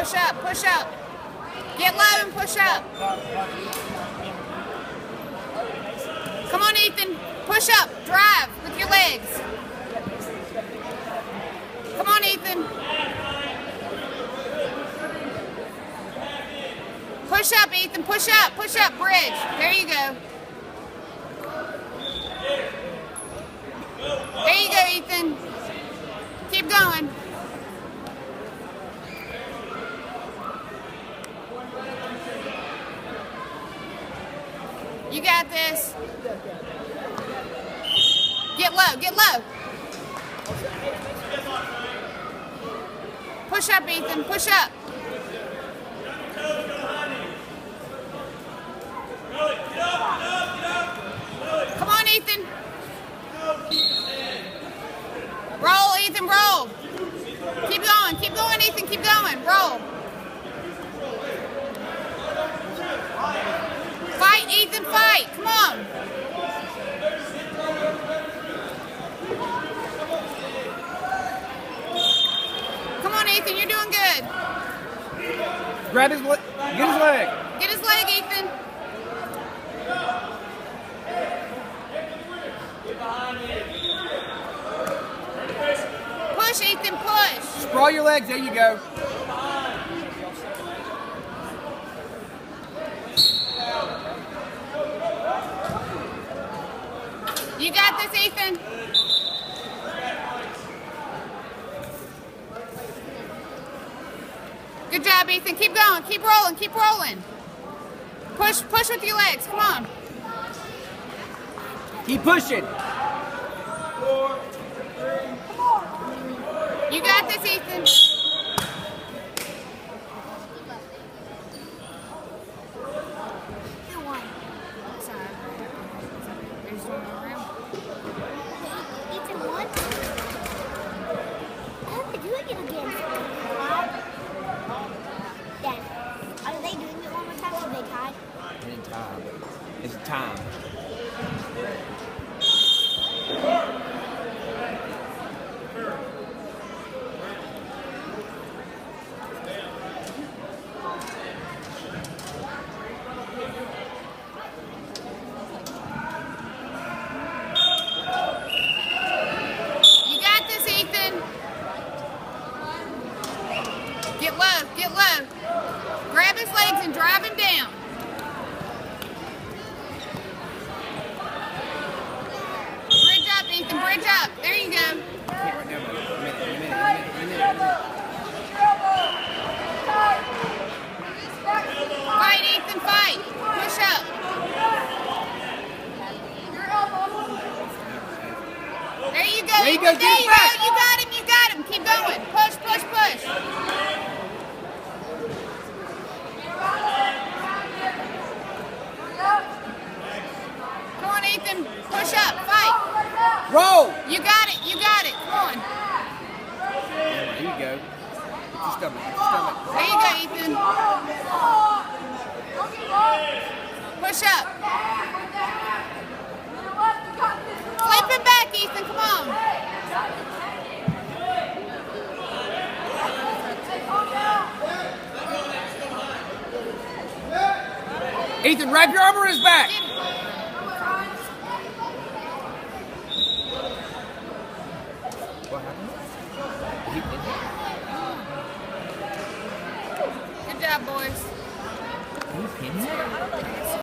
push up, push up. Get low and push up. Come on, Ethan. Push up. Drive with your legs. Come on, Ethan. Push up, Ethan. Push up. Push up. Bridge. There you go. There you go, Ethan. Keep going. You got this. Get low, get low. Push up, Ethan, push up. Come on, Ethan. Roll, Ethan, roll. Keep going, Ethan, keep going. Roll. Fight, Ethan, fight. Come on. Come on, Ethan, you're doing good. Grab his leg. Get his leg. Get his leg, Ethan. Push, Ethan, push. Sprawl your legs. There you go. You got this, Ethan. Good job, Ethan. Keep going. Keep rolling. Keep rolling. Push with your legs. Come on. Keep pushing. You got this, Ethan. Ethan won. I hope they do it again. Dad, are they doing it one more time or are they tied? In time. It's time. You got this, Ethan. Get low. Get low. Grab his legs and drive him down. Bridge up, Ethan. Bridge up. There you go. Right now, minute. Fight, Ethan. Fight. Push up. There you go. There you go, Ethan. get There it you back. go. You got him. You got him. Keep going. Push, push, push. Come on, Ethan. Push up. Fight. Roll. You got it. You got it. Come on. There you go. Get your stomach. Get your stomach. There you go, Ethan. Push up. Flip him back, Ethan. Come on. Ethan, wrap your arm around his back. What happened? Good job, boys. Can you pin him?